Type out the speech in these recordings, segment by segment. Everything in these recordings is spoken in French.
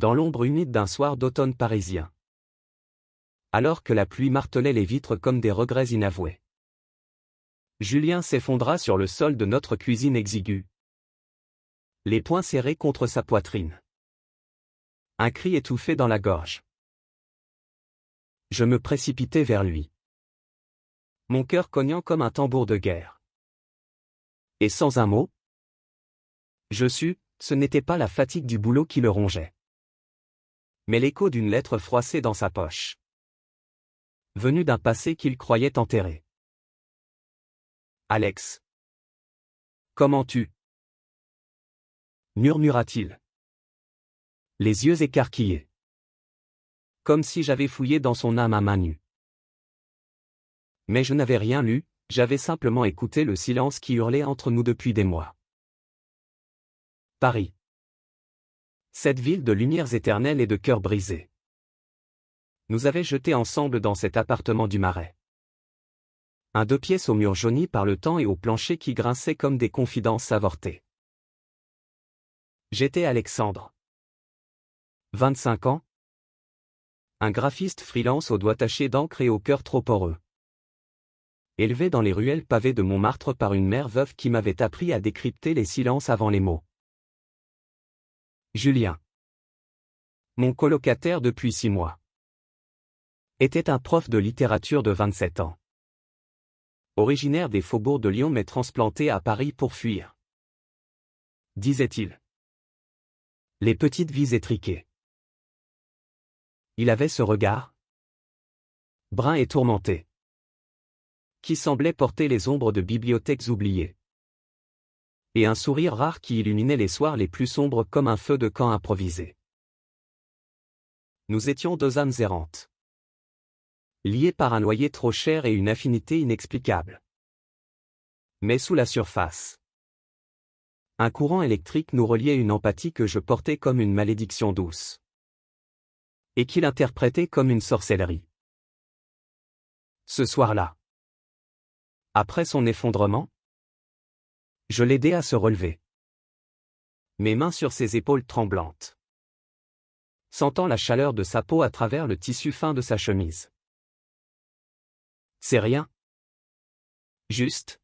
dans l'ombre humide d'un soir d'automne parisien. Alors que la pluie martelait les vitres comme des regrets inavoués. Julien s'effondra sur le sol de notre cuisine exiguë. Les poings serrés contre sa poitrine. Un cri étouffé dans la gorge. Je me précipitai vers lui. Mon cœur cognant comme un tambour de guerre. Et sans un mot, je sus, ce n'était pas la fatigue du boulot qui le rongeait. Mais l'écho d'une lettre froissée dans sa poche. Venue d'un passé qu'il croyait enterré. Alex. Comment tu? Murmura-t-il. Les yeux écarquillés. Comme si j'avais fouillé dans son âme à main nue. Mais je n'avais rien lu, j'avais simplement écouté le silence qui hurlait entre nous depuis des mois. Paris. Cette ville de lumières éternelles et de cœurs brisés. Nous avait jetés ensemble dans cet appartement du Marais. Un 2 pièces aux murs jaunis par le temps et au plancher qui grinçait comme des confidences avortées. J'étais Alexandre. 25 ans. Un graphiste freelance aux doigts tachés d'encre et au cœur trop poreux. Élevé dans les ruelles pavées de Montmartre par une mère veuve qui m'avait appris à décrypter les silences avant les mots. Julien. Mon colocataire depuis 6 mois. Était un prof de littérature de 27 ans. Originaire des faubourgs de Lyon mais transplanté à Paris pour fuir. Disait-il. Les petites vies étriquées. Il avait ce regard, brun et tourmenté, qui semblait porter les ombres de bibliothèques oubliées. Et un sourire rare qui illuminait les soirs les plus sombres comme un feu de camp improvisé. Nous étions 2 âmes errantes. Liées par un loyer trop cher et une affinité inexplicable. Mais sous la surface. Un courant électrique nous reliait une empathie que je portais comme une malédiction douce. Et qu'il interprétait comme une sorcellerie. Ce soir-là. Après son effondrement, je l'aidai à se relever. Mes mains sur ses épaules tremblantes. Sentant la chaleur de sa peau à travers le tissu fin de sa chemise. C'est rien. Juste.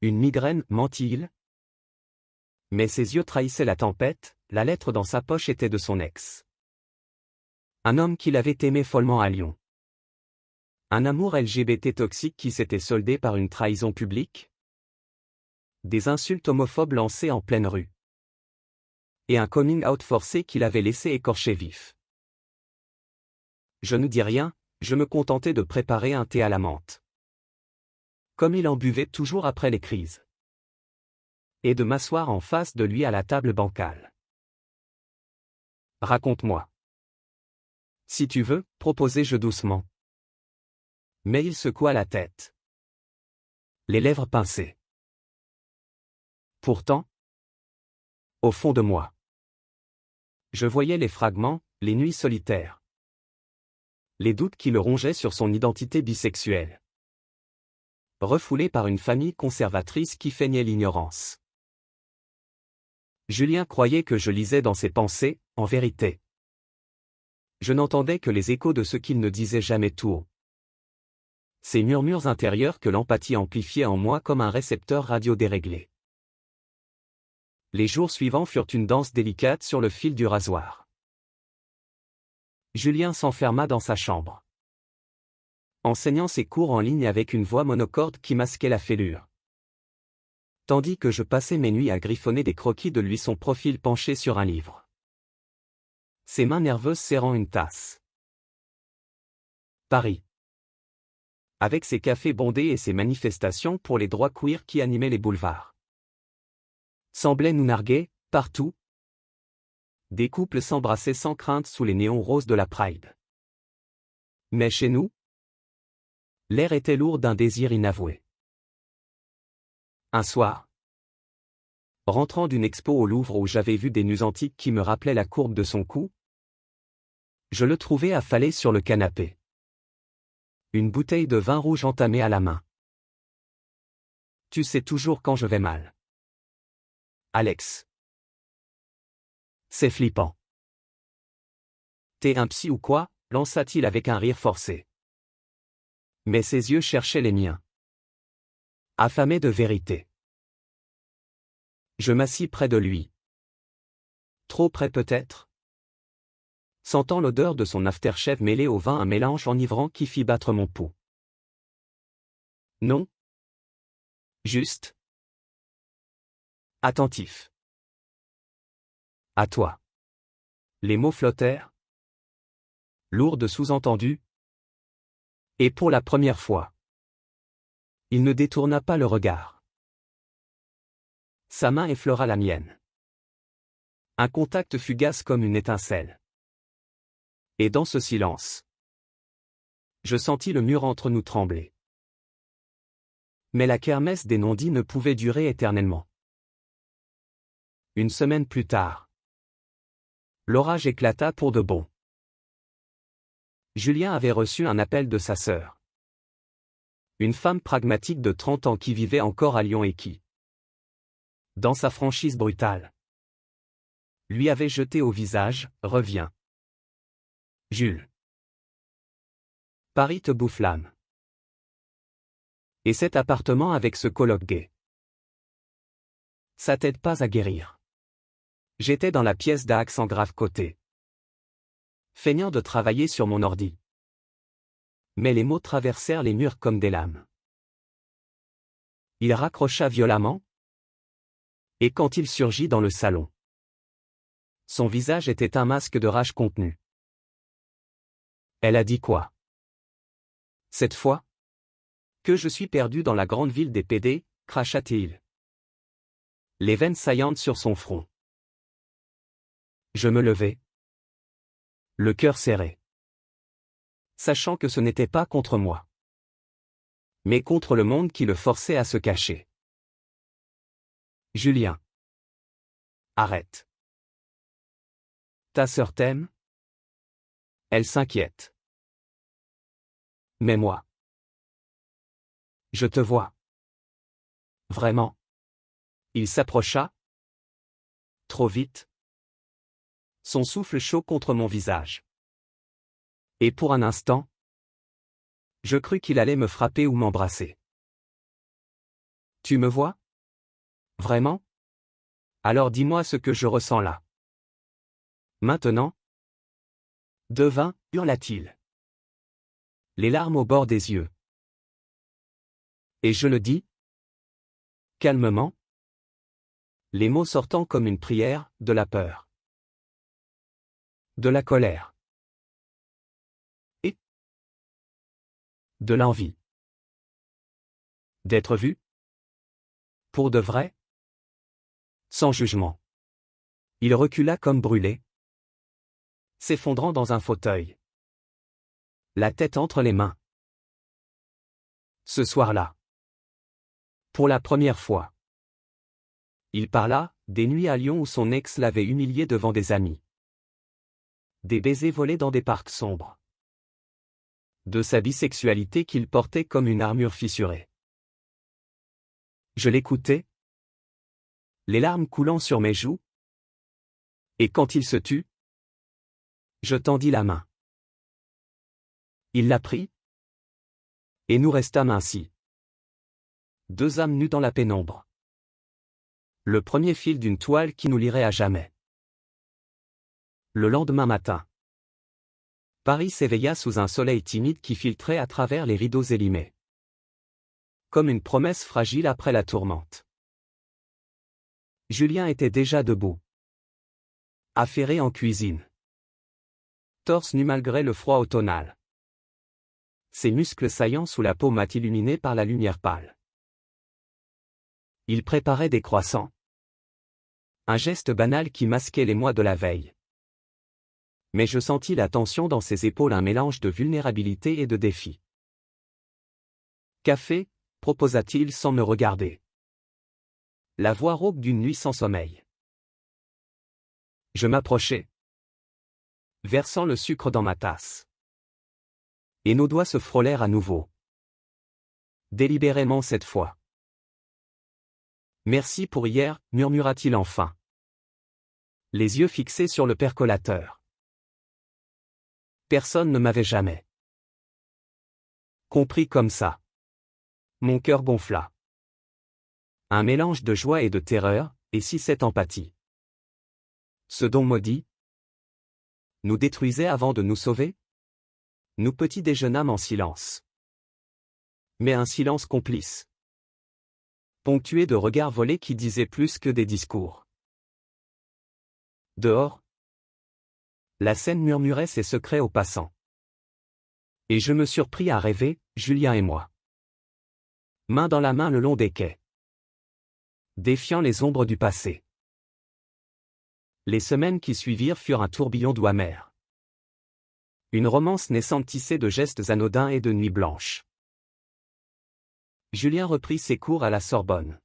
Une migraine, mentit-il. Mais ses yeux trahissaient la tempête, la lettre dans sa poche était de son ex. Un homme qu'il avait aimé follement à Lyon. Un amour LGBT toxique qui s'était soldé par une trahison publique. Des insultes homophobes lancées en pleine rue. Et un coming out forcé qu'il avait laissé écorcher vif. Je ne dis rien, je me contentais de préparer un thé à la menthe. Comme il en buvait toujours après les crises. Et de m'asseoir en face de lui à la table bancale. Raconte-moi. Si tu veux, proposai-je doucement. Mais il secoua la tête. Les lèvres pincées. Pourtant, au fond de moi, je voyais les fragments, les nuits solitaires. Les doutes qui le rongeaient sur son identité bisexuelle. Refoulé par une famille conservatrice qui feignait l'ignorance. Julien croyait que je lisais dans ses pensées, en vérité. Je n'entendais que les échos de ce qu'il ne disait jamais tout haut. Ces murmures intérieurs que l'empathie amplifiait en moi comme un récepteur radio déréglé. Les jours suivants furent une danse délicate sur le fil du rasoir. Julien s'enferma dans sa chambre. Enseignant ses cours en ligne avec une voix monocorde qui masquait la fêlure. Tandis que je passais mes nuits à griffonner des croquis de lui, son profil penché sur un livre. Ses mains nerveuses serrant une tasse. Paris. Avec ses cafés bondés et ses manifestations pour les droits queer qui animaient les boulevards. Semblait nous narguer, partout. Des couples s'embrassaient sans crainte sous les néons roses de la Pride. Mais chez nous, l'air était lourd d'un désir inavoué. Un soir, rentrant d'une expo au Louvre où j'avais vu des nus antiques qui me rappelaient la courbe de son cou, je le trouvai affalé sur le canapé. Une bouteille de vin rouge entamée à la main. Tu sais toujours quand je vais mal. Alex. C'est flippant. T'es un psy ou quoi? Lança-t-il avec un rire forcé. Mais ses yeux cherchaient les miens. Affamé de vérité. Je m'assis près de lui. Trop près peut-être? Sentant l'odeur de son aftershave mêlé au vin, un mélange enivrant qui fit battre mon pouls. Non. Juste. Attentif. À toi. Les mots flottèrent. Lourds de sous-entendus. Et pour la première fois, il ne détourna pas le regard. Sa main effleura la mienne. Un contact fugace comme une étincelle. Et dans ce silence, je sentis le mur entre nous trembler. Mais la kermesse des non-dits ne pouvait durer éternellement. Une semaine plus tard, l'orage éclata pour de bon. Julien avait reçu un appel de sa sœur. Une femme pragmatique de 30 ans qui vivait encore à Lyon et qui, dans sa franchise brutale, lui avait jeté au visage « Reviens. Jules. Paris te bouffe l'âme. » Et cet appartement avec ce coloc gay. Ça t'aide pas à guérir. J'étais dans la pièce d'Axe en grave côté. Feignant de travailler sur mon ordi. Mais les mots traversèrent les murs comme des lames. Il raccrocha violemment. Et quand il surgit dans le salon, son visage était un masque de rage contenue. Elle a dit quoi? Cette fois? Que je suis perdu dans la grande ville des PD, cracha-t-il. Les veines saillantes sur son front. Je me levai. Le cœur serré. Sachant que ce n'était pas contre moi, mais contre le monde qui le forçait à se cacher. Julien. Arrête. Ta sœur t'aime? Elle s'inquiète. Mais moi. Je te vois. Vraiment. Il s'approcha. Trop vite. Son souffle chaud contre mon visage. Et pour un instant, je crus qu'il allait me frapper ou m'embrasser. Tu me vois? Vraiment? Alors dis-moi ce que je ressens là. Maintenant? Devin, hurla-t-il. Les larmes au bord des yeux. Et je le dis? Calmement. Les mots sortant comme une prière, de la peur. De la colère. Et de l'envie. D'être vu? Pour de vrai? Sans jugement. Il recula comme brûlé. S'effondrant dans un fauteuil. La tête entre les mains. Ce soir-là. Pour la première fois. Il parla, des nuits à Lyon où son ex l'avait humilié devant des amis. Des baisers volés dans des parcs sombres. De sa bisexualité qu'il portait comme une armure fissurée. Je l'écoutais. Les larmes coulant sur mes joues. Et quand il se tut, je tendis la main. Il la prit. Et nous restâmes ainsi. Deux âmes nues dans la pénombre. Le premier fil d'une toile qui nous lierait à jamais. Le lendemain matin, Paris s'éveilla sous un soleil timide qui filtrait à travers les rideaux élimés. Comme une promesse fragile après la tourmente. Julien était déjà debout. Affairé en cuisine. Torse nu malgré le froid automnal. Ses muscles saillants sous la peau mat illuminée par la lumière pâle. Il préparait des croissants. Un geste banal qui masquait les mois de la veille. Mais je sentis la tension dans ses épaules, un mélange de vulnérabilité et de défi. Café, proposa-t-il sans me regarder. La voix rauque d'une nuit sans sommeil. Je m'approchai, versant le sucre dans ma tasse. Et nos doigts se frôlèrent à nouveau. Délibérément cette fois. Merci pour hier, murmura-t-il enfin. les yeux fixés sur le percolateur. Personne ne m'avait jamais compris comme ça. Mon cœur gonfla. Un mélange de joie et de terreur, et si cette empathie, ce don maudit, nous détruisait avant de nous sauver? Nous petit déjeunâmes en silence. Mais un silence complice, ponctué de regards volés qui disaient plus que des discours. Dehors, la scène murmurait ses secrets aux passants. Et je me surpris à rêver, Julien et moi, main dans la main le long des quais, défiant les ombres du passé. Les semaines qui suivirent furent un tourbillon d'eau amère. Une romance naissante tissée de gestes anodins et de nuits blanches. Julien reprit ses cours à la Sorbonne,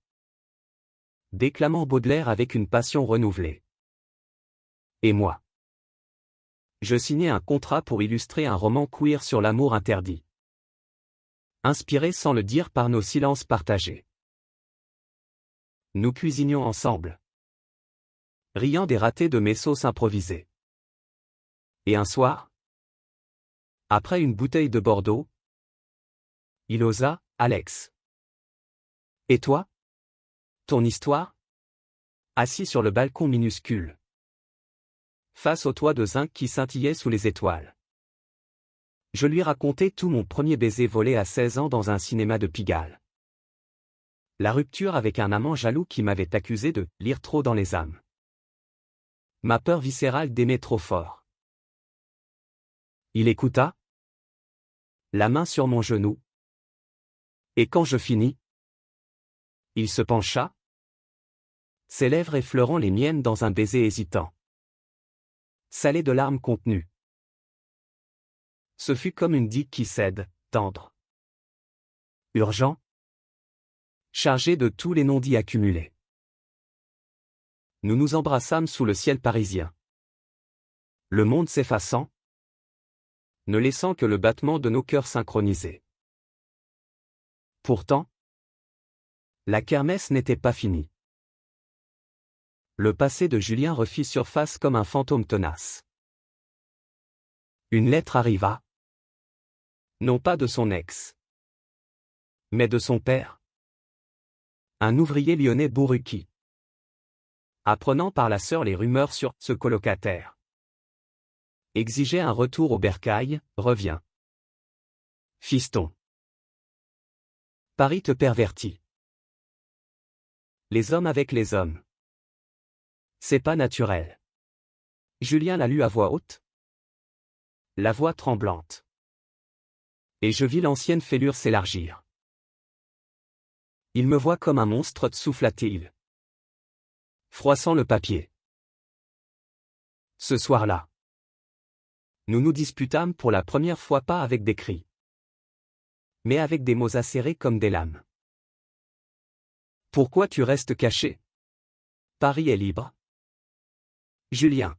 déclamant Baudelaire avec une passion renouvelée. Et moi, je signai un contrat pour illustrer un roman queer sur l'amour interdit, inspiré sans le dire par nos silences partagés. Nous cuisinions ensemble, riant des ratés de mes sauces improvisées. Et un soir, après une bouteille de Bordeaux, il osa, Alex. Et toi? Ton histoire? Assis sur le balcon minuscule, face au toit de zinc qui scintillait sous les étoiles. Je lui racontai tout mon premier baiser volé à 16 ans dans un cinéma de Pigalle. La rupture avec un amant jaloux qui m'avait accusé de lire trop dans les âmes. Ma peur viscérale d'aimer trop fort. Il écouta, la main sur mon genou. Et quand je finis, il se pencha, ses lèvres effleurant les miennes dans un baiser hésitant, salé de larmes contenues. Ce fut comme une digue qui cède, tendre, urgent, chargé de tous les non-dits accumulés. Nous nous embrassâmes sous le ciel parisien. Le monde s'effaçant, ne laissant que le battement de nos cœurs synchronisés. Pourtant, la kermesse n'était pas finie. Le passé de Julien refit surface comme un fantôme tenace. Une lettre arriva. Non pas de son ex, mais de son père. Un ouvrier lyonnais bourru qui, apprenant par la sœur les rumeurs sur ce colocataire, exigeait un retour au bercail, reviens. Fiston. Paris te pervertit. Les hommes avec les hommes. C'est pas naturel. Julien l'a lu à voix haute, la voix tremblante. Et je vis l'ancienne fêlure s'élargir. Il me voit comme un monstre, souffla-t-il, froissant le papier. Ce soir-là, nous nous disputâmes pour la première fois pas avec des cris, mais avec des mots acérés comme des lames. Pourquoi tu restes caché? Paris est libre. Julien,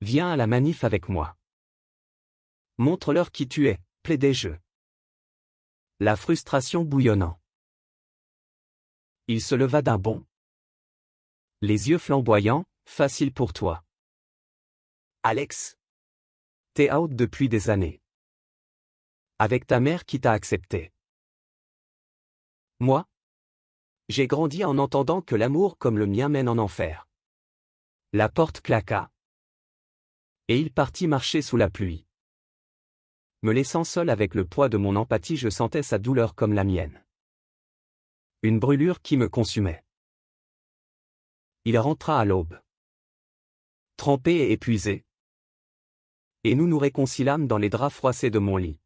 viens à la manif avec moi. Montre-leur qui tu es, plaidai-je. La frustration bouillonnant. Il se leva d'un bond. Les yeux flamboyants, facile pour toi. Alex. T'es out depuis des années. Avec ta mère qui t'a accepté. Moi? J'ai grandi en entendant que l'amour comme le mien mène en enfer. La porte claqua. Et il partit marcher sous la pluie. Me laissant seul avec le poids de mon empathie, je sentais sa douleur comme la mienne. Une brûlure qui me consumait. Il rentra à l'aube, trempé et épuisé. Et nous nous réconciliâmes dans les draps froissés de mon lit.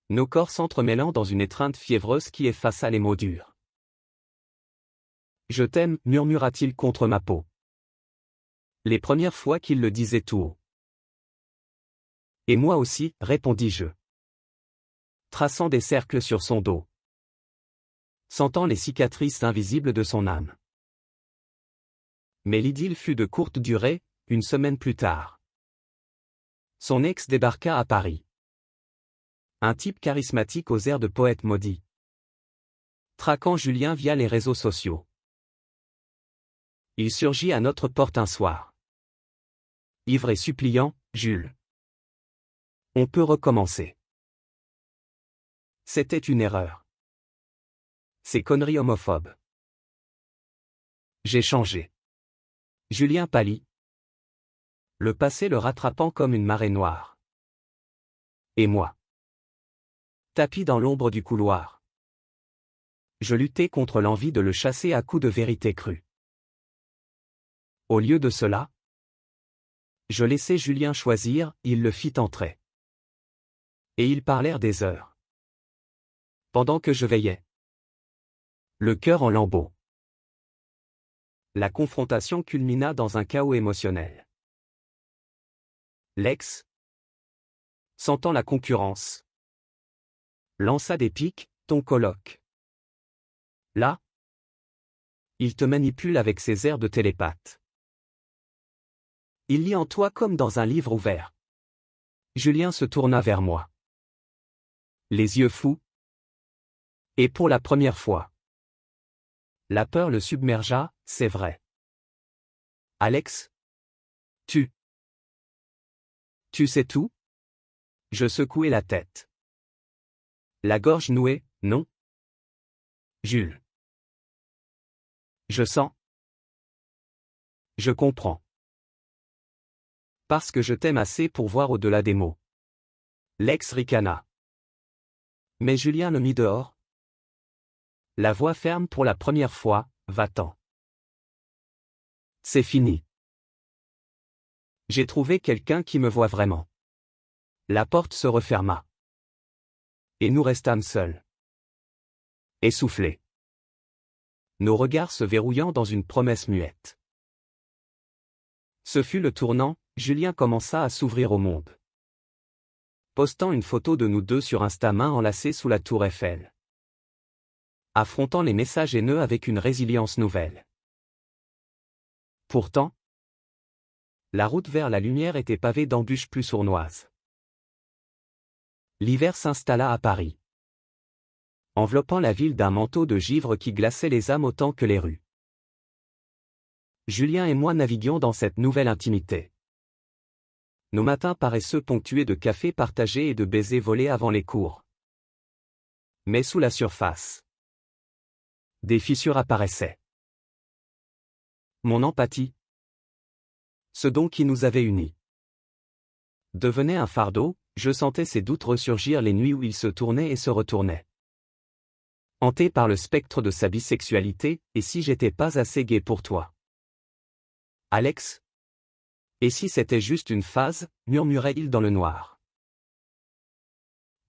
Nos corps s'entremêlant dans une étreinte fiévreuse qui effaça les mots durs. Je t'aime, murmura-t-il contre ma peau. Les premières fois qu'il le disait tout haut. Et moi aussi, répondis-je, traçant des cercles sur son dos, sentant les cicatrices invisibles de son âme. Mais l'idylle fut de courte durée, une semaine plus tard. Son ex débarqua à Paris. Un type charismatique aux airs de poète maudit, traquant Julien via les réseaux sociaux. Il surgit à notre porte un soir. Ivre et suppliant, Jules. On peut recommencer. C'était une erreur. Ces conneries homophobes. J'ai changé. Julien pâlit. Le passé le rattrapant comme une marée noire. Et moi. Tapi dans l'ombre du couloir. Je luttais contre l'envie de le chasser à coups de vérité crue. Au lieu de cela, je laissai Julien choisir, il le fit entrer. Et ils parlèrent des heures. Pendant que je veillais. Le cœur en lambeaux. La confrontation culmina dans un chaos émotionnel. L'ex, sentant la concurrence, lança des piques, ton coloc. Là, il te manipule avec ses airs de télépathe. Il lit en toi comme dans un livre ouvert. Julien se tourna vers moi. Les yeux fous. Et pour la première fois. La peur le submergea, c'est vrai. Alex? Tu sais tout? Je secouai la tête. La gorge nouée, non? Jules. Je sens. Je comprends. Parce que je t'aime assez pour voir au-delà des mots. L'ex ricana. Mais Julien le mit dehors. La voix ferme pour la première fois, va-t'en. C'est fini. J'ai trouvé quelqu'un qui me voit vraiment. La porte se referma. Et nous restâmes seuls. Essoufflés. Nos regards se verrouillant dans une promesse muette. Ce fut le tournant, Julien commença à s'ouvrir au monde. Postant une photo de nous deux sur Insta main enlacée sous la tour Eiffel. Affrontant les messages haineux avec une résilience nouvelle. Pourtant, la route vers la lumière était pavée d'embûches plus sournoises. L'hiver s'installa à Paris, enveloppant la ville d'un manteau de givre qui glaçait les âmes autant que les rues. Julien et moi naviguions dans cette nouvelle intimité. Nos matins paresseux ponctués de cafés partagés et de baisers volés avant les cours. Mais sous la surface, des fissures apparaissaient. Mon empathie, ce don qui nous avait unis, devenait un fardeau. Je sentais ses doutes ressurgir les nuits où il se tournait et se retournait. Hanté par le spectre de sa bisexualité, et si j'étais pas assez gai pour toi? Alex? Et si c'était juste une phase, murmurait-il dans le noir.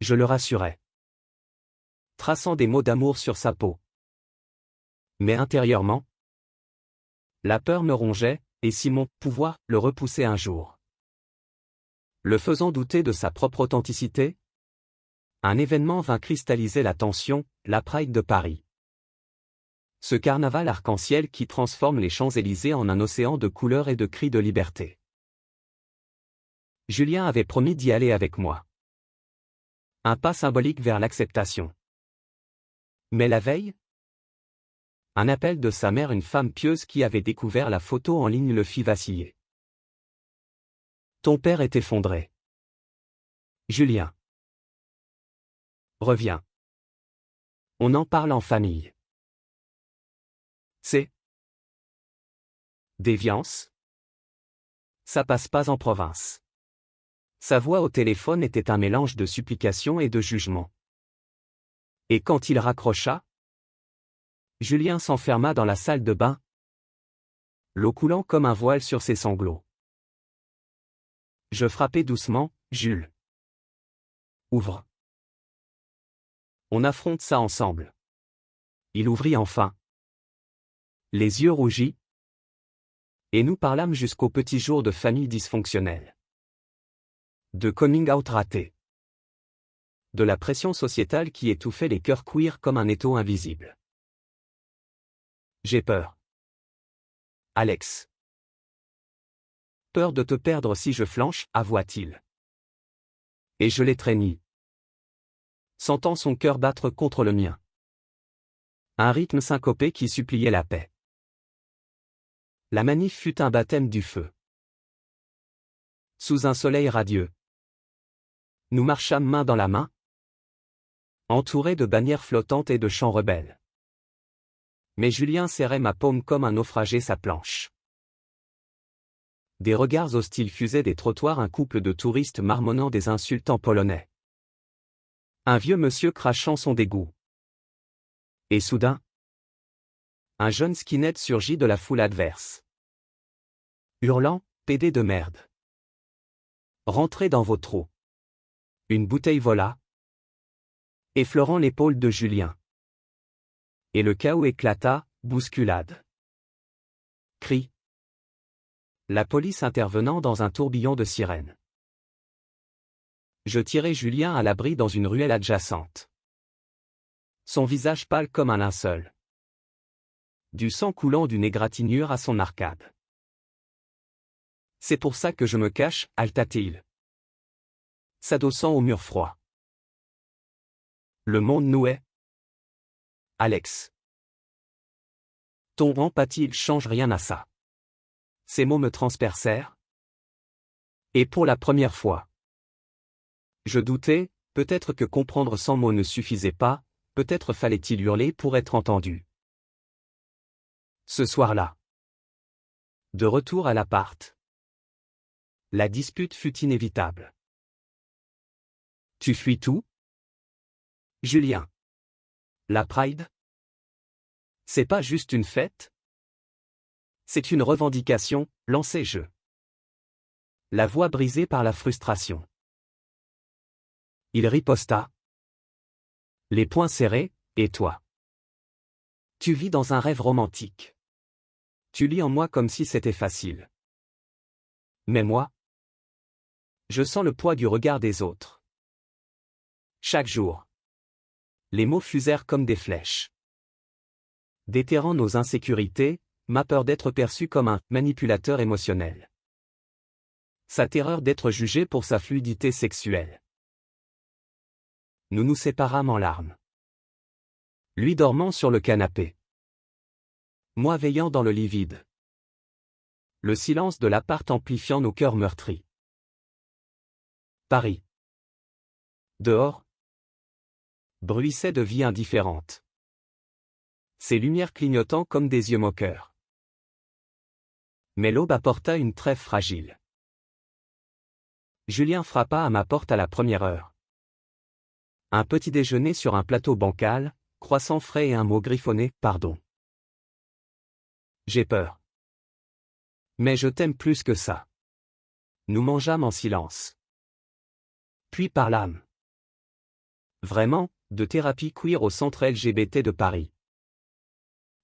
Je le rassurais, traçant des mots d'amour sur sa peau. Mais intérieurement, la peur me rongeait, et si mon pouvoir le repoussait un jour, le faisant douter de sa propre authenticité? Un événement vint cristalliser la tension, la Pride de Paris. Ce carnaval arc-en-ciel qui transforme les Champs-Élysées en un océan de couleurs et de cris de liberté. Julien avait promis d'y aller avec moi. Un pas symbolique vers l'acceptation. Mais la veille, un appel de sa mère, une femme pieuse qui avait découvert la photo en ligne, le fit vaciller. Ton père est effondré. Julien. Reviens. On en parle en famille. C'est déviance? Ça passe pas en province. Sa voix au téléphone était un mélange de supplication et de jugement. Et quand il raccrocha, Julien s'enferma dans la salle de bain, l'eau coulant comme un voile sur ses sanglots. Je frappai doucement, Jules. Ouvre. On affronte ça ensemble. Il ouvrit enfin, les yeux rougis, et nous parlâmes jusqu'au petit jour de famille dysfonctionnelle. De coming out raté. De la pression sociétale qui étouffait les cœurs queer comme un étau invisible. J'ai peur. Alex. Peur de te perdre si je flanche, avoua-t-il. Et je l'étreignis, sentant son cœur battre contre le mien. Un rythme syncopé qui suppliait la paix. La manif fut un baptême du feu. Sous un soleil radieux, nous marchâmes main dans la main, entourés de bannières flottantes et de chants rebelles. Mais Julien serrait ma paume comme un naufragé sa planche. Des regards hostiles fusaient des trottoirs, un couple de touristes marmonnant des insultes en polonais. Un vieux monsieur crachant son dégoût. Et soudain, un jeune skinhead surgit de la foule adverse. Hurlant, pédé de merde. Rentrez dans vos trous. Une bouteille vola, effleurant l'épaule de Julien. Et le chaos éclata, bousculade. Cris. La police intervenant dans un tourbillon de sirènes. Je tirai Julien à l'abri dans une ruelle adjacente. Son visage pâle comme un linceul. Du sang coulant d'une égratignure à son arcade. C'est pour ça que je me cache, halta-t-il, s'adossant au mur froid. Le monde nouait. Alex. Ton empathie change rien à ça. Ces mots me transpercèrent. Et pour la première fois. Je doutais, peut-être que comprendre sans mots ne suffisait pas, peut-être fallait-il hurler pour être entendu. Ce soir-là. De retour à l'appart. La dispute fut inévitable. Tu fuis tout? Julien. La Pride? C'est pas juste une fête? C'est une revendication, lançai-je. La voix brisée par la frustration. Il riposta. Les poings serrés, et toi? Tu vis dans un rêve romantique. Tu lis en moi comme si c'était facile. Mais moi? Je sens le poids du regard des autres. Chaque jour. Les mots fusèrent comme des flèches. Déterrant nos insécurités, ma peur d'être perçu comme un manipulateur émotionnel. Sa terreur d'être jugé pour sa fluidité sexuelle. Nous nous séparâmes en larmes. Lui dormant sur le canapé. Moi veillant dans le lit vide. Le silence de l'appart amplifiant nos cœurs meurtris. Paris. Dehors. Bruissait de vie indifférente. Ses lumières clignotant comme des yeux moqueurs. Mais l'aube apporta une trêve fragile. Julien frappa à ma porte à la première heure. Un petit déjeuner sur un plateau bancal, croissant frais et un mot griffonné, pardon. J'ai peur. Mais je t'aime plus que ça. Nous mangeâmes en silence. Puis parlâmes. Vraiment, de thérapie queer au centre LGBT de Paris.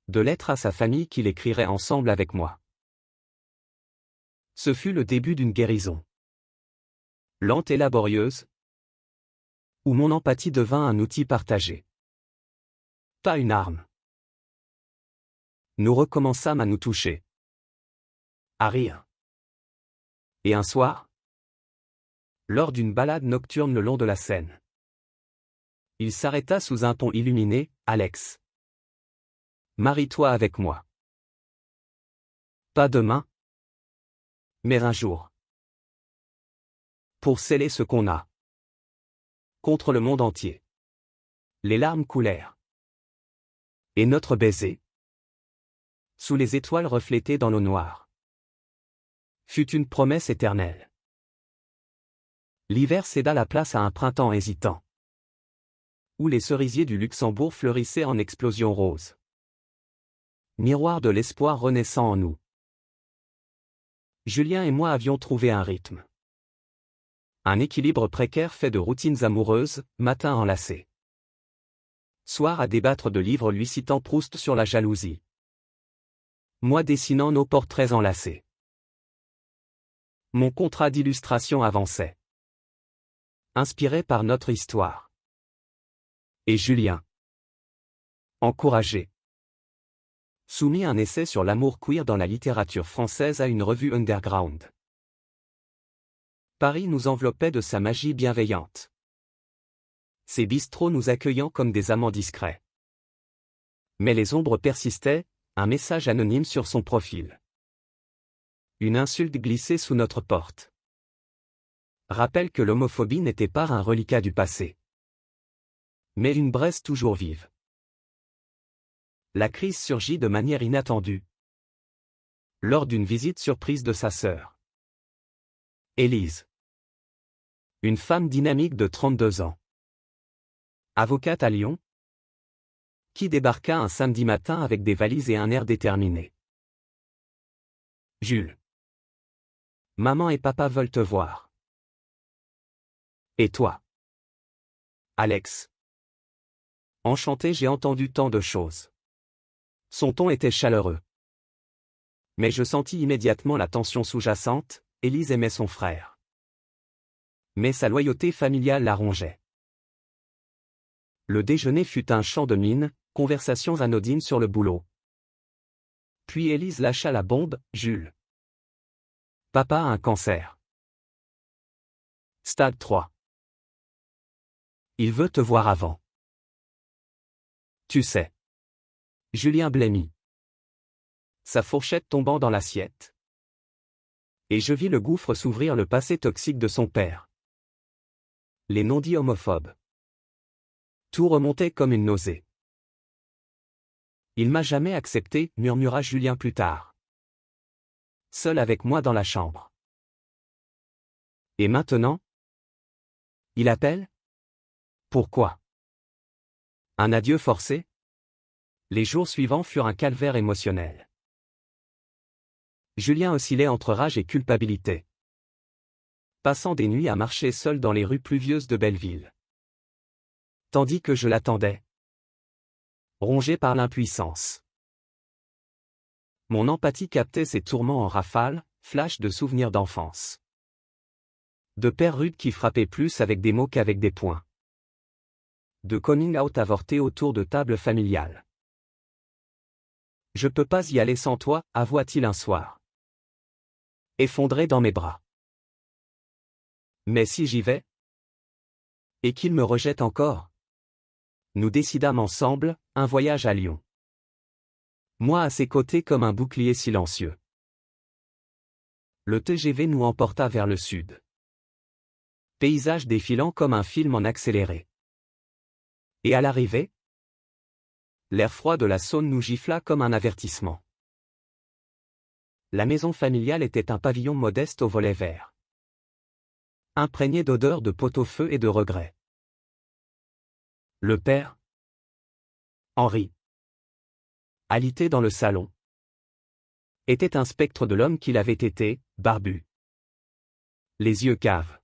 De lettres à sa famille qu'il écrirait ensemble avec moi. Ce fut le début d'une guérison. Lente et laborieuse, où mon empathie devint un outil partagé. Pas une arme. Nous recommençâmes à nous toucher. À rire. Et un soir, lors d'une balade nocturne le long de la Seine, il s'arrêta sous un pont illuminé, Alex. Marie-toi avec moi. Pas demain, mais un jour. Pour sceller ce qu'on a. Contre le monde entier. Les larmes coulèrent. Et notre baiser, sous les étoiles reflétées dans l'eau noire, fut une promesse éternelle. L'hiver céda la place à un printemps hésitant, où les cerisiers du Luxembourg fleurissaient en explosions roses. Miroir de l'espoir renaissant en nous. Julien et moi avions trouvé un rythme. Un équilibre précaire fait de routines amoureuses, matins enlacés. Soir à débattre de livres lui citant Proust sur la jalousie. Moi dessinant nos portraits enlacés. Mon contrat d'illustration avançait. Inspiré par notre histoire. Et Julien. Encouragé. Soumis un essai sur l'amour queer dans la littérature française à une revue underground. Paris nous enveloppait de sa magie bienveillante. Ses bistrots nous accueillant comme des amants discrets. Mais les ombres persistaient, un message anonyme sur son profil. Une insulte glissée sous notre porte. Rappelle que l'homophobie n'était pas un reliquat du passé, mais une braise toujours vive. La crise surgit de manière inattendue, lors d'une visite surprise de sa sœur, Élise. Une femme dynamique de 32 ans. Avocate à Lyon, qui débarqua un samedi matin avec des valises et un air déterminé. Jules. Maman et papa veulent te voir. Et toi? Alex. Enchanté, j'ai entendu tant de choses. Son ton était chaleureux. Mais je sentis immédiatement la tension sous-jacente, Élise aimait son frère. Mais sa loyauté familiale la rongeait. Le déjeuner fut un chant de mine, conversations anodines sur le boulot. Puis Élise lâcha la bombe, Jules. Papa a un cancer. Stade 3. Il veut te voir avant. Tu sais. Julien blêmit. Sa fourchette tombant dans l'assiette. Et je vis le gouffre s'ouvrir, le passé toxique de son père. Les non-dits homophobes. Tout remontait comme une nausée. Il m'a jamais accepté, murmura Julien plus tard. Seul avec moi dans la chambre. Et maintenant? Il appelle? Pourquoi? Un adieu forcé? Les jours suivants furent un calvaire émotionnel. Julien oscillait entre rage et culpabilité, passant des nuits à marcher seul dans les rues pluvieuses de Belleville. Tandis que je l'attendais, rongé par l'impuissance. Mon empathie captait ses tourments en rafale, flash de souvenirs d'enfance. De pères rudes qui frappaient plus avec des mots qu'avec des poings. De coming out avorté autour de tables familiales. Je peux pas y aller sans toi, avoua-t-il un soir. Effondré dans mes bras. Mais si j'y vais? Et qu'il me rejette encore? Nous décidâmes ensemble, un voyage à Lyon. Moi à ses côtés comme un bouclier silencieux. Le TGV nous emporta vers le sud. Paysage défilant comme un film en accéléré. Et à l'arrivée, l'air froid de la Saône nous gifla comme un avertissement. La maison familiale était un pavillon modeste aux volets verts, imprégné d'odeurs de pot-au-feu et de regrets. Le père, Henri, alité dans le salon, était un spectre de l'homme qu'il avait été, barbu. Les yeux caves.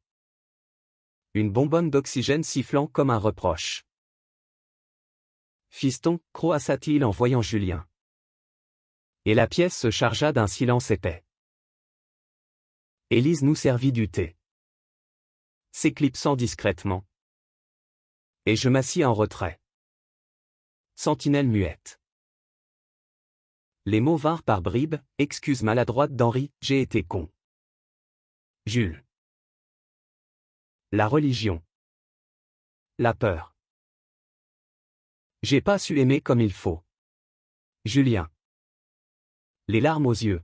Une bonbonne d'oxygène sifflant comme un reproche. Fiston, croassa-t-il en voyant Julien. Et la pièce se chargea d'un silence épais. Élise nous servit du thé, s'éclipsant discrètement. Et je m'assis en retrait. Sentinelle muette. Les mots vinrent par bribes, excuse maladroite d'Henri, j'ai été con. Jules. La religion. La peur. J'ai pas su aimer comme il faut. Julien. Les larmes aux yeux.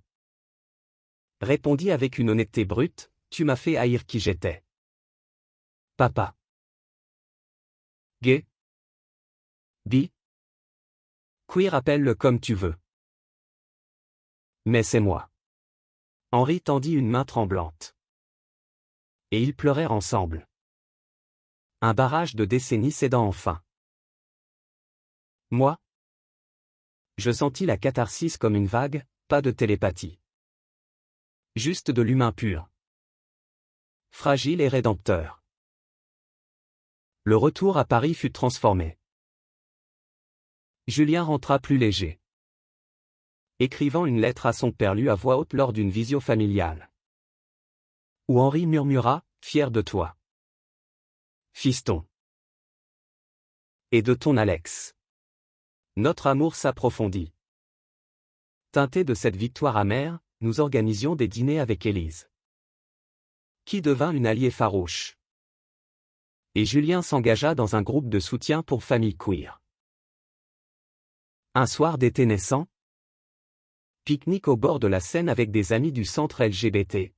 Répondit avec une honnêteté brute, tu m'as fait haïr qui j'étais. Papa. Gay. Bi. Queer, appelle-le comme tu veux. Mais c'est moi. Henri tendit une main tremblante. Et ils pleurèrent ensemble. Un barrage de décennies cédant enfin. Moi? Je sentis la catharsis comme une vague, pas de télépathie. Juste de l'humain pur. Fragile et rédempteur. Le retour à Paris fut transformé. Julien rentra plus léger, écrivant une lettre à son père lue à voix haute lors d'une visio familiale. Où Henri murmura, fier de toi. Fiston. Et de ton Alex. Notre amour s'approfondit. Teinté de cette victoire amère, nous organisions des dîners avec Élise, qui devint une alliée farouche. Et Julien s'engagea dans un groupe de soutien pour familles queer. Un soir d'été naissant, Pique-nique au bord de la Seine avec des amis du centre LGBT.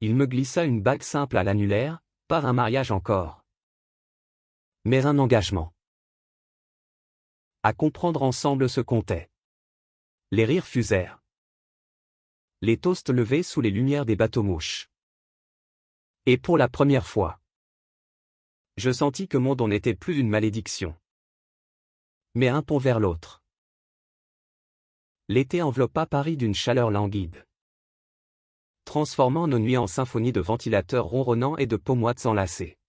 Il me glissa une bague simple à l'annulaire, pas un mariage encore. Mais un engagement. À comprendre ensemble ce comptait. Les rires fusèrent. Les toasts levés sous les lumières des bateaux-mouches. Et pour la première fois, je sentis que mon don n'était plus une malédiction, mais un pont vers l'autre. L'été enveloppa Paris d'une chaleur languide, transformant nos nuits en symphonie de ventilateurs ronronnants et de peaux moites enlacées.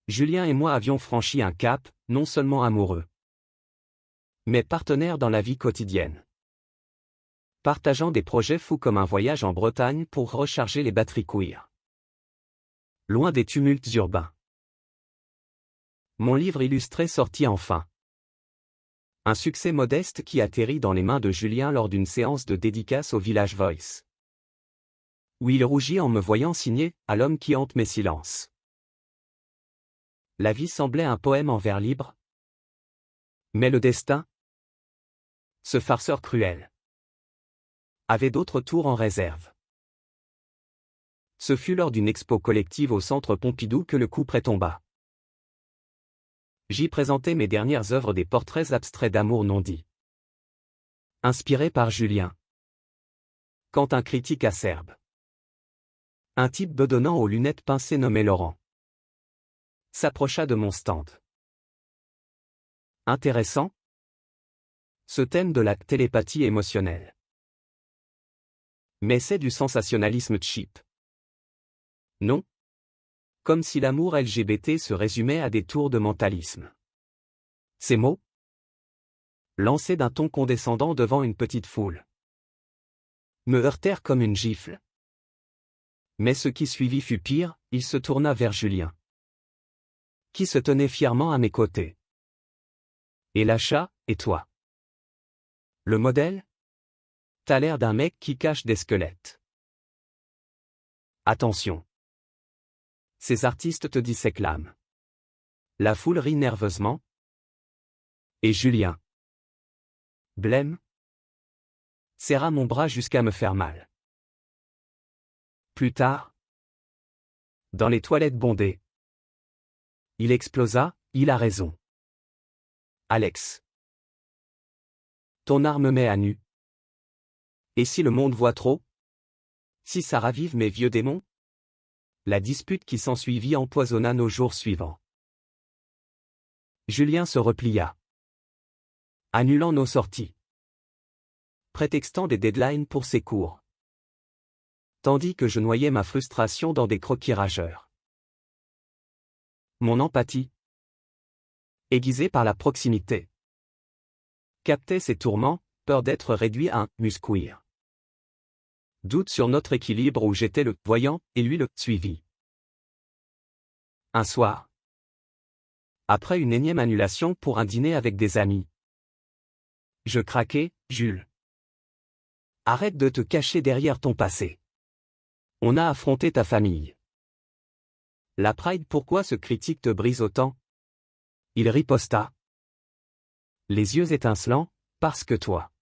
Julien et moi avions franchi un cap, non seulement amoureux, mais partenaires dans la vie quotidienne. Partageant des projets fous comme un voyage en Bretagne pour recharger les batteries queer. Loin des tumultes urbains. Mon livre illustré sortit enfin. Un succès modeste qui atterrit dans les mains de Julien lors d'une séance de dédicace au Village Voice. Où il rougit en me voyant signer « À l'homme qui hante mes silences ». La vie semblait un poème en vers libre. Mais le destin, ce farceur cruel, avait d'autres tours en réserve. Ce fut lors d'une expo collective au Centre Pompidou que le coup près tomba. J'y présentais mes dernières œuvres, des portraits abstraits d'amour non dits. Inspirés par Julien. Quand un critique acerbe. Un type bedonnant aux lunettes pincées nommé Laurent s'approcha de mon stand. Intéressant. Ce thème de la télépathie émotionnelle. Mais c'est du sensationnalisme cheap. Non. Comme si l'amour LGBT se résumait à des tours de mentalisme. Ces mots, lancés d'un ton condescendant devant une petite foule, me heurtèrent comme une gifle. Mais ce qui suivit fut pire, il se tourna vers Julien, qui se tenait fièrement à mes côtés. Et lâcha, et toi? Le modèle? T'as l'air d'un mec qui cache des squelettes. Attention. Ces artistes te dissèquent l'âme. La foule rit nerveusement. Et Julien, blême, serra mon bras jusqu'à me faire mal. Plus tard, dans les toilettes bondées, il explosa, il a raison. Alex, ton art me met à nu. Et si le monde voit trop? Si ça ravive mes vieux démons? La dispute qui s'ensuivit empoisonna nos jours suivants. Julien se replia, annulant nos sorties, prétextant des deadlines pour ses cours, tandis que je noyais ma frustration dans des croquis rageurs. Mon empathie, aiguisée par la proximité, captait ses tourments, peur d'être réduit à un « musqueer ». Doute sur notre équilibre où j'étais le « voyant » et lui le « suivi ». Un soir, après une énième annulation pour un dîner avec des amis, je craquai, Jules. Arrête de te cacher derrière ton passé. On a affronté ta famille. La Pride, pourquoi ce critique te brise autant? Il riposta, les yeux étincelants, parce que toi,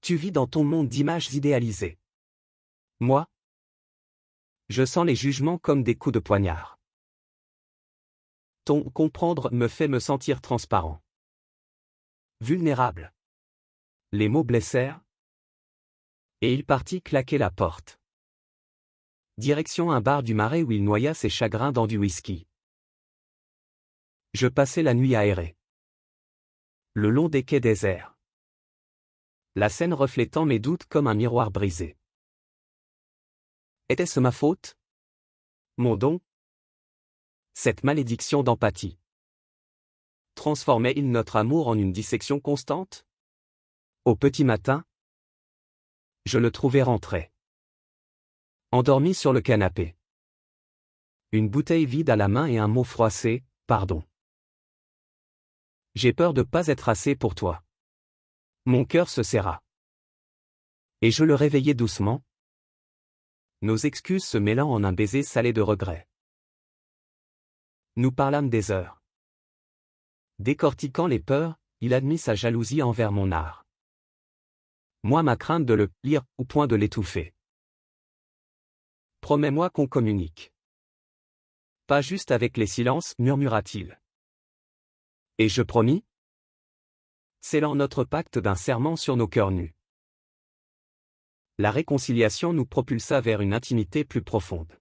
tu vis dans ton monde d'images idéalisées. Moi, je sens les jugements comme des coups de poignard. Ton comprendre me fait me sentir transparent. Vulnérable. Les mots blessèrent. Et il partit claquer la porte. Direction un bar du Marais où il noya ses chagrins dans du whisky. Je passai la nuit aérée. Le long des quais déserts. La Seine reflétant mes doutes comme un miroir brisé. Était-ce ma faute? Mon don? Cette malédiction d'empathie. Transformait-il notre amour en une dissection constante? Au petit matin, je le trouvai rentré, endormi sur le canapé. Une bouteille vide à la main et un mot froissé, pardon. J'ai peur de pas être assez pour toi. Mon cœur se serra. Et je le réveillai doucement. Nos excuses se mêlant en un baiser salé de regret. Nous parlâmes des heures. Décortiquant les peurs, il admit sa jalousie envers mon art. Moi ma crainte de le lire, au point de l'étouffer. Promets-moi qu'on communique. Pas juste avec les silences, murmura-t-il. Et je promis? Scellant notre pacte d'un serment sur nos cœurs nus. La réconciliation nous propulsa vers une intimité plus profonde.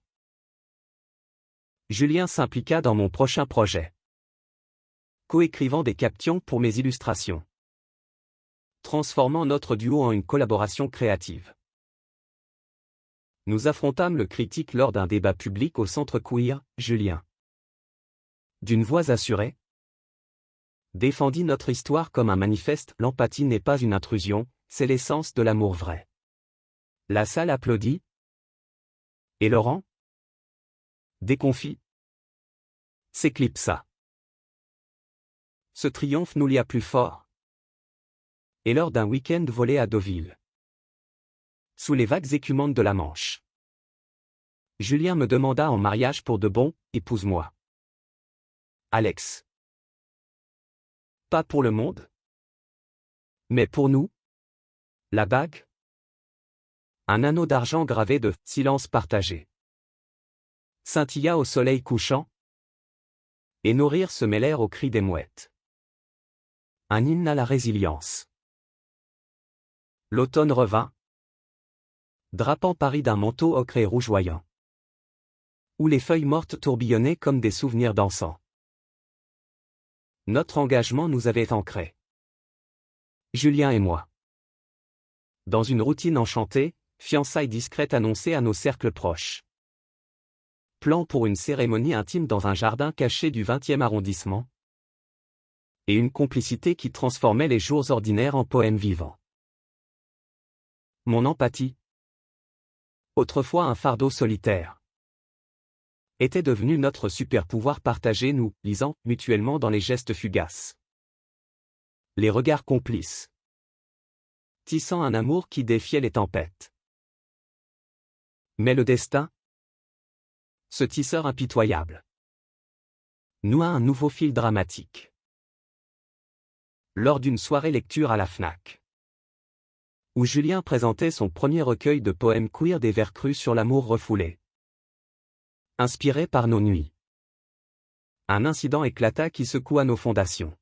Julien s'impliqua dans mon prochain projet. Coécrivant des captions pour mes illustrations. Transformant notre duo en une collaboration créative. Nous affrontâmes le critique lors d'un débat public au centre queer, Julien. D'une voix assurée, défendit notre histoire comme un manifeste. L'empathie n'est pas une intrusion, c'est l'essence de l'amour vrai. La salle applaudit. Et Laurent, déconfit, s'éclipsa. Ce triomphe nous lia plus fort. Et lors d'un week-end volé à Deauville, sous les vagues écumantes de la Manche, Julien me demanda en mariage pour de bon, épouse-moi. Alex. Pas pour le monde, mais pour nous. La bague. Un anneau d'argent gravé de silence partagé. Scintilla au soleil couchant. Et nos rires se mêlèrent aux cris des mouettes. Un hymne à la résilience. L'automne revint, drapant Paris d'un manteau ocre et rougeoyant, où les feuilles mortes tourbillonnaient comme des souvenirs dansants. Notre engagement nous avait ancrés. Julien et moi. Dans une routine enchantée, fiançailles discrètes annoncées à nos cercles proches. Plan pour une cérémonie intime dans un jardin caché du 20e arrondissement. Et une complicité qui transformait les jours ordinaires en poèmes vivants. Mon empathie, autrefois un fardeau solitaire, était devenu notre super pouvoir partagé, nous lisant mutuellement dans les gestes fugaces. Les regards complices. Tissant un amour qui défiait les tempêtes. Mais le destin, ce tisseur impitoyable, noua un nouveau fil dramatique. Lors d'une soirée lecture à la Fnac, où Julien présentait son premier recueil de poèmes queer, des vers crus sur l'amour refoulé. Inspiré par nos nuits. Un incident éclata qui secoua nos fondations.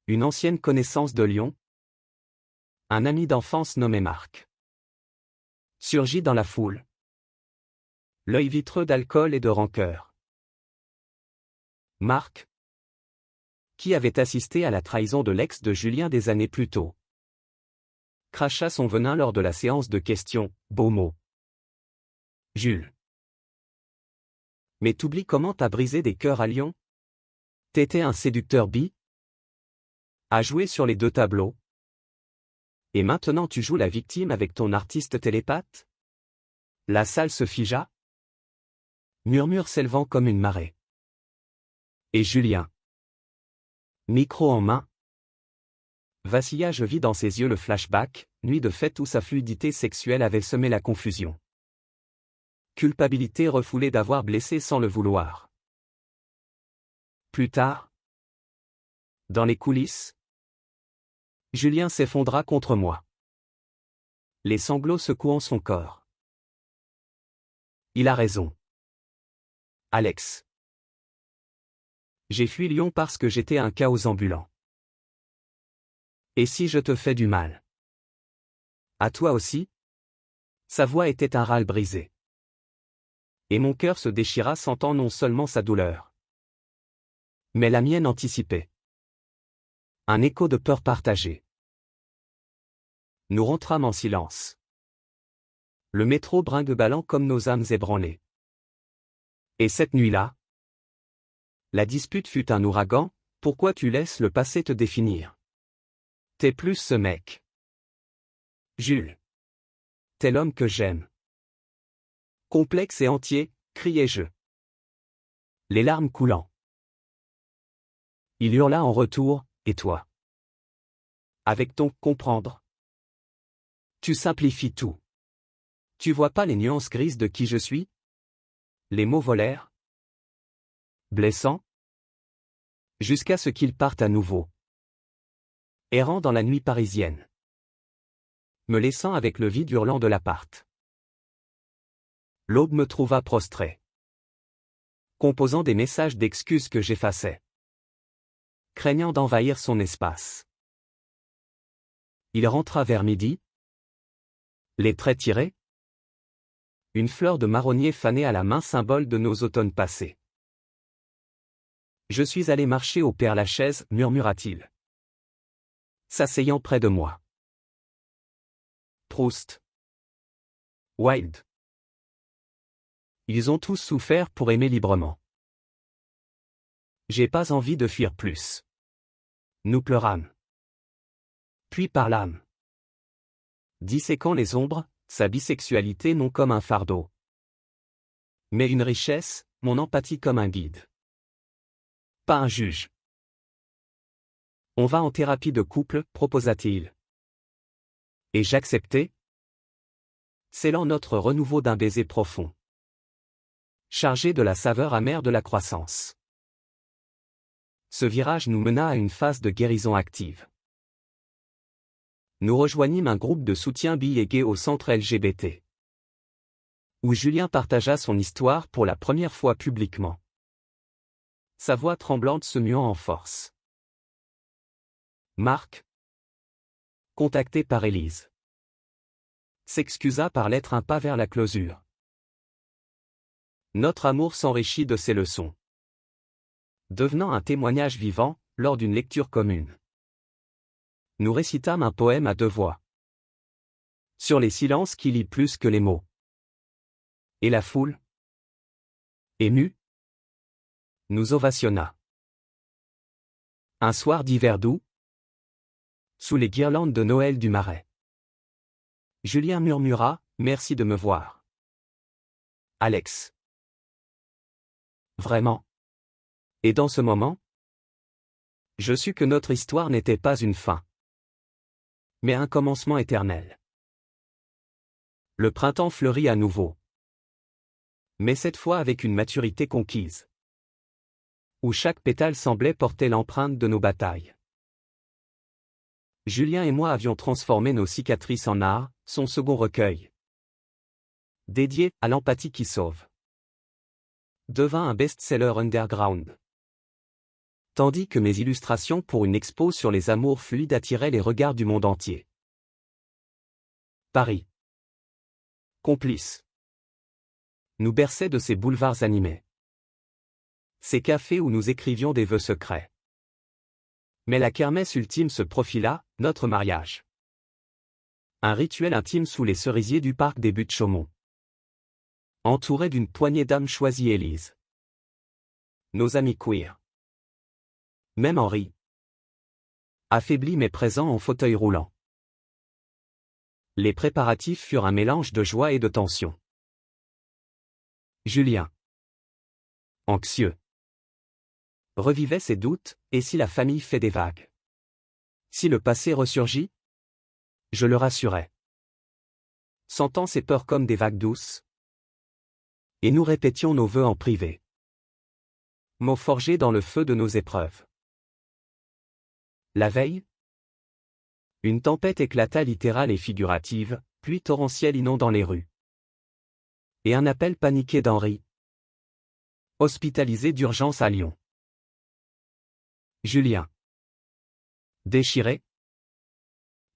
Une ancienne connaissance de Lyon, un ami d'enfance nommé Marc, surgit dans la foule. L'œil vitreux d'alcool et de rancœur. Marc, qui avait assisté à la trahison de l'ex de Julien des années plus tôt, cracha son venin lors de la séance de questions. Beau mot. Jules. Mais t'oublies comment t'as brisé des cœurs à Lyon? T'étais un séducteur bi? À jouer sur les deux tableaux. Et maintenant tu joues la victime avec ton artiste télépathe? La salle se figea. Murmure s'élevant comme une marée. Et Julien, micro en main, vacilla. Je vis dans ses yeux le flashback, nuit de fête où sa fluidité sexuelle avait semé la confusion. Culpabilité refoulée d'avoir blessé sans le vouloir. Plus tard, dans les coulisses, Julien s'effondra contre moi. Les sanglots secouant son corps. Il a raison. Alex. J'ai fui Lyon parce que j'étais un chaos ambulant. Et si je te fais du mal? À toi aussi? Sa voix était un râle brisé. Et mon cœur se déchira, sentant non seulement sa douleur, mais la mienne anticipée. Un écho de peur partagée. Nous rentrâmes en silence. Le métro brinque-ballant comme nos âmes ébranlées. Et cette nuit-là, la dispute fut un ouragan. Pourquoi tu laisses le passé te définir? T'es plus ce mec. Jules. T'es l'homme que j'aime. Complexe et entier, criai-je. Les larmes coulant. Il hurla en retour, et toi? Avec ton comprendre. Tu simplifies tout. Tu vois pas les nuances grises de qui je suis? Les mots volèrent. Blessants. Jusqu'à ce qu'ils partent à nouveau. Errant dans la nuit parisienne. me laissant avec le vide hurlant de l'appart. L'aube me trouva prostré, composant des messages d'excuses que j'effaçais, craignant d'envahir son espace. Il rentra vers midi, les traits tirés, une fleur de marronnier fanée à la main, symbole de nos automnes passés. Je suis allé marcher au Père-Lachaise, murmura-t-il, s'asseyant près de moi. Proust. Wilde. Ils ont tous souffert pour aimer librement. J'ai pas envie de fuir plus. Nous pleurâmes. Puis parlâmes. Disséquant les ombres, sa bisexualité non comme un fardeau, mais une richesse, mon empathie comme un guide. Pas un juge. On va en thérapie de couple, proposa-t-il. Et j'acceptai, scellant notre renouveau d'un baiser profond, chargé de la saveur amère de la croissance. Ce virage nous mena à une phase de guérison active. Nous rejoignîmes un groupe de soutien bi et gay au centre LGBT, où Julien partagea son histoire pour la première fois publiquement, sa voix tremblante se muant en force. Marc, contacté par Élise, s'excusa par lettre un pas vers la closure. Notre amour s'enrichit de ces leçons, devenant un témoignage vivant, lors d'une lecture commune. Nous récitâmes un poème à deux voix, sur les silences qui lient plus que les mots. Et la foule, émue, nous ovationna. Un soir d'hiver doux, sous les guirlandes de Noël du Marais, Julien murmura, « Merci de me voir. Alex. » Vraiment. Et dans ce moment, je sus que notre histoire n'était pas une fin, mais un commencement éternel. Le printemps fleurit à nouveau, mais cette fois avec une maturité conquise, où chaque pétale semblait porter l'empreinte de nos batailles. Julien et moi avions transformé nos cicatrices en art, son second recueil, dédié à l'empathie qui sauve, devint un best-seller underground. Tandis que mes illustrations pour une expo sur les amours fluides attiraient les regards du monde entier. Paris, complice, nous berçait de ses boulevards animés, ces cafés où nous écrivions des vœux secrets. Mais la kermesse ultime se profila, notre mariage. Un rituel intime sous les cerisiers du parc des Buttes-Chaumont, entouré d'une poignée d'âmes choisies Élise, nos amis queer, même Henri, affaibli mais présent en fauteuil roulant. Les préparatifs furent un mélange de joie et de tension. Julien, anxieux, revivait ses doutes, et si la famille fait des vagues? Si le passé ressurgit? Je le rassurais, sentant ses peurs comme des vagues douces. Et nous répétions nos vœux en privé, mots forgés dans le feu de nos épreuves. La veille, une tempête éclata littérale et figurative, pluie torrentielle inondant les rues. Et un appel paniqué d'Henri, hospitalisé d'urgence à Lyon. Julien, déchiré,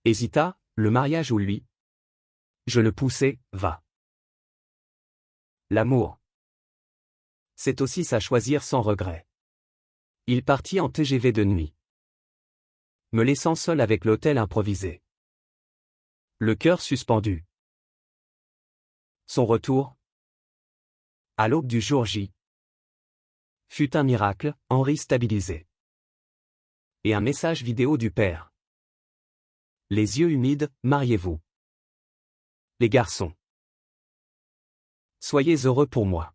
hésita, le mariage ou lui? Je le poussai, va. L'amour, c'est aussi ça, choisir sans regret. Il partit en TGV de nuit, me laissant seul avec l'hôtel improvisé, le cœur suspendu. Son retour, à l'aube du jour J, fut un miracle, Henri stabilisé. Et un message vidéo du père. Les yeux humides, mariez-vous. Les garçons, soyez heureux pour moi.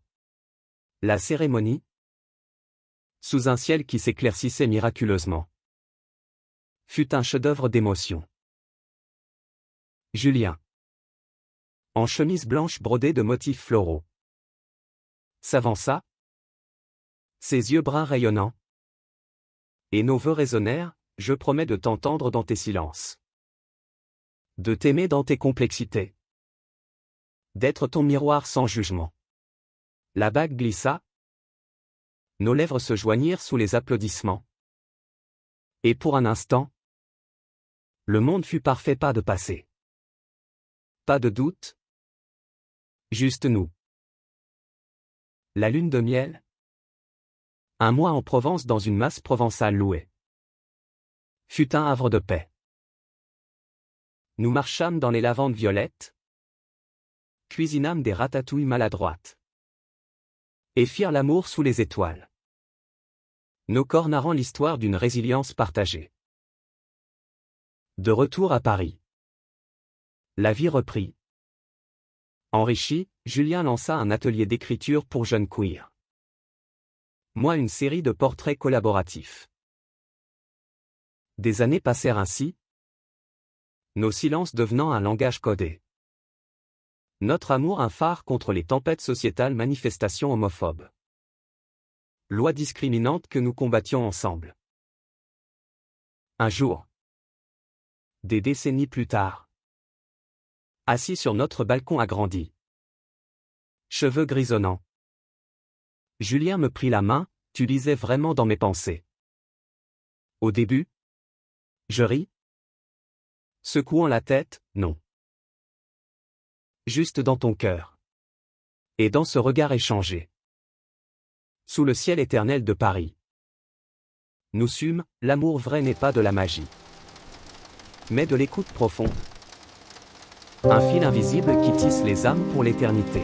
La cérémonie, sous un ciel qui s'éclaircissait miraculeusement, fut un chef-d'œuvre d'émotion. Julien, en chemise blanche brodée de motifs floraux, s'avança, ses yeux bruns rayonnants. Et nos vœux résonnèrent, je promets de t'entendre dans tes silences. De t'aimer dans tes complexités. D'être ton miroir sans jugement. La bague glissa. Nos lèvres se joignirent sous les applaudissements. Et pour un instant, le monde fut parfait, pas de passé. Pas de doute. Juste nous. La lune de miel. Un mois en Provence dans une masse provençale louée. Fut un havre de paix. Nous marchâmes dans les lavandes violettes. Cuisinâmes des ratatouilles maladroites. Et firent l'amour sous les étoiles. Nos corps narrant l'histoire d'une résilience partagée. De retour à Paris. La vie reprit. Enrichi, Julien lança un atelier d'écriture pour jeunes queers. Moi une série de portraits collaboratifs. Des années passèrent ainsi, nos silences devenant un langage codé. Notre amour un phare contre les tempêtes sociétales, manifestations homophobes. Lois discriminantes que nous combattions ensemble. Un jour, des décennies plus tard, assis sur notre balcon agrandi, cheveux grisonnants, Julien me prit la main, tu lisais vraiment dans mes pensées. Au début, je ris, secouant la tête, non. Juste dans ton cœur. Et dans ce regard échangé. Sous le ciel éternel de Paris. Nous sûmes, l'amour vrai n'est pas de la magie. Mais de l'écoute profonde. Un fil invisible qui tisse les âmes pour l'éternité.